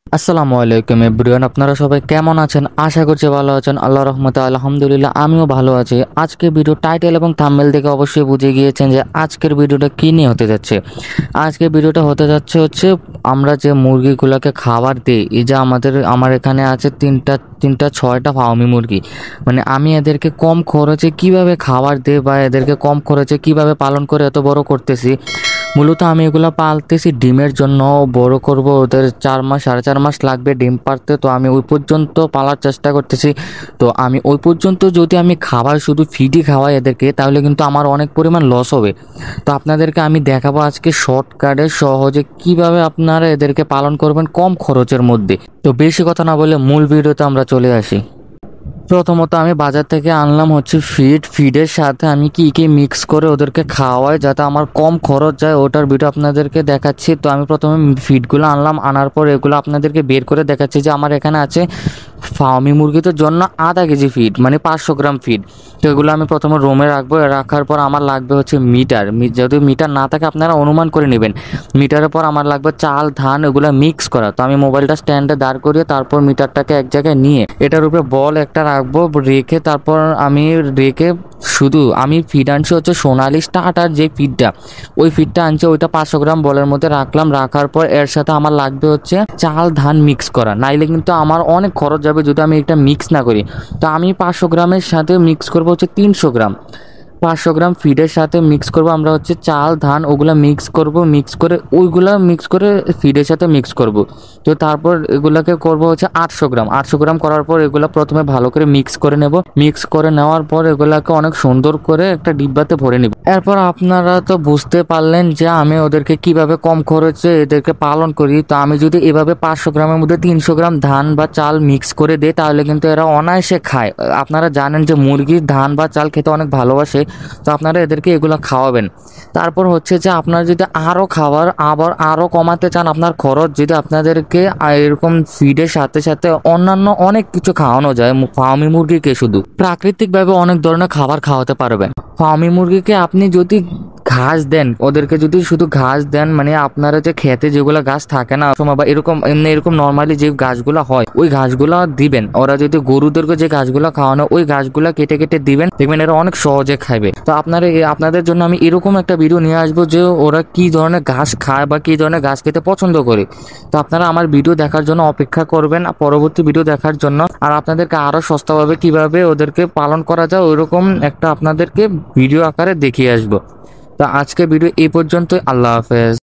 আসসালামু আলাইকুম এভরিওয়ান, আপনারা সবাই কেমন আছেন? আশা করছি ভালো আছেন। আল্লাহর রহমতে আলহামদুলিল্লাহ আমিও ভালো আছি। আজকে ভিডিও টাইটেল এবং থাম্বনেল দেখে অবশ্যই বুঝে গিয়েছেন যে আজকের ভিডিওটা কী নিয়ে হতে যাচ্ছে। আজকের ভিডিওটা হতে যাচ্ছে আমরা যে মুরগিগুলোকে খাবার দিই, এই যে আমার এখানে আছে তিনটা ছয়টা ফার্মি মুরগি। মানে আমি এদেরকে কম খরচে কিভাবে খাবার দিই বা এদেরকে কম খরচে কিভাবে পালন করে এত বড় করতেছি। মূলত আমি এগুলো পালতেছি ডিমের জন্য। বড় করব, ওদের 4 মাস 4.5 মাস লাগবে ডিম পারতে। তো আমি ওই পর্যন্ত পালার চেষ্টা করতেছি। তো আমি ওই পর্যন্ত যদি আমি খাবার শুধু ফিডই খাওয়াই এদেরকে, তাহলে কিন্তু আমার অনেক পরিমাণ লস হবে। তো আপনাদেরকে আমি দেখাবো আজকে শর্টকাটে সহজে কিভাবে আপনারা এদেরকে পালন করবেন কম খরচের মধ্যে। তো বেশি কথা না বলে মূল ভিডিওতে আমরা চলে আসি। প্রথমত আমি বাজার থেকে আনলাম হচ্ছে ফিডের সাথে আমি কি কি মিক্স করে ওদেরকে খাওয়াই যাতে আমার কম খরচ যায়, ওটার ভিডিও আপনাদেরকে দেখাচ্ছি। তো আমি প্রথমে ফিডগুলো আনলাম, আনার পর এগুলো আপনাদেরকে বের করে দেখাচ্ছি যে আমার এখানে আছে ফার্মি মুরগিদের জন্য আধা কেজি ফিড, মানে 500 গ্রাম ফিড। তো এগুলো আমি প্রথমে রোমে রাখবো। রাখার পর আমার লাগবে হচ্ছে মিটার। যদি মিটার না থাকে আপনারা অনুমান করে নেবেন। মিটারের পর আমার লাগবে চাল ধান, এগুলো মিক্স করা। তো আমি মোবাইলটা স্ট্যান্ডে দাঁড় করিয়ে তারপর মিটারটাকে এক জায়গায় নিয়ে এটার উপরে বল একটা রাখবো, রেখে তারপর শুধু আমি ফিড আনছি হচ্ছে সোনালি স্টার্টার যে ফিডটা, ওই ফিডটা আনছি, ওইটা 500 গ্রাম বলের মধ্যে রাখলাম। রাখার পর এর সাথে আমার লাগবে হচ্ছে চাল ধান মিক্স করা, নাইলে কিন্তু আমার অনেক খরচ যাবে যদি আমি এটা মিক্স না করি। তো আমি 500 গ্রামের সাথে মিক্স করবো হচ্ছে 300 গ্রাম। 500 গ্রাম ফিডের সাথে মিক্স করব আমরা হচ্ছে চাল ধান, ওগুলা মিক্স করব, মিক্স করে ফিডের সাথে মিক্স করব। তো তারপর এগুলাকে করব হচ্ছে 800 গ্রাম। 800 গ্রাম করার পর এগুলা প্রথমে ভালো করে মিক্স করে নেব। মিক্স করে নেওয়ার পর এগুলাকে অনেক সুন্দর করে একটা ডিব্বাতে ভরে নিব। এরপর আপনারা তো বুঝতে পারলেন যে আমি ওদেরকে কিভাবে কম খরচে এদেরকে পালন করি। তো আমি যদি এভাবে 500 গ্রামের মধ্যে 300 গ্রাম ধান বা চাল মিক্স করে দিই, তাহলে কিন্তু এরা অনায়াসে খায়। আপনারা জানেন যে মুরগির ধান বা চাল খেতে অনেক ভালোবাসে। তো আপনারা এদেরকে এগুলো খাওয়াবেন। তারপর হচ্ছে যে আপনারা যদি আরও কমাতে চান আপনার খরচ, যদি আপনাদেরকে এরকম ফিডের সাথে সাথে অন্যান্য অনেক কিছু খাওয়ানো যায়, ফার্মি মুরগিকে শুধু প্রাকৃতিকভাবে অনেক ধরনের খাবার খাওয়াতে পারবেন। ফার্মি মুরগিকে আপনি যদি ঘাস দেন, ওদেরকে যদি শুধু ঘাস দেন, মানে আপনারা যে খেতে যেগুলো ঘাস থাকে না সময় বা এরকম নর্মালি যে ঘাসগুলো হয় ওই ঘাসগুলো দিবেন। ওরা যদি গরুদেরকে যে ঘাসগুলো খাওয়ানো ওই ঘাসগুলো কেটে কেটে দিবেন, দেখবেন এরা অনেক সহজে খাবে। তো আপনাদের জন্য আমি এরকম একটা ভিডিও নিয়ে আসবো যে ওরা কি ধরনের ঘাস খায় বা কি ধরনের ঘাস খেতে পছন্দ করে। তো আপনারা আমার ভিডিও দেখার জন্য অপেক্ষা করবেন, পরবর্তী ভিডিও দেখার জন্য। আর আপনাদেরকে আরো সস্তাভাবে কিভাবে ওদেরকে পালন করা যায় ওইরকম একটা আপনাদেরকে ভিডিও আকারে দেখিয়ে আসবো। তো আজকে ভিডিও এই পর্যন্তই। আল্লাহ হাফেজ।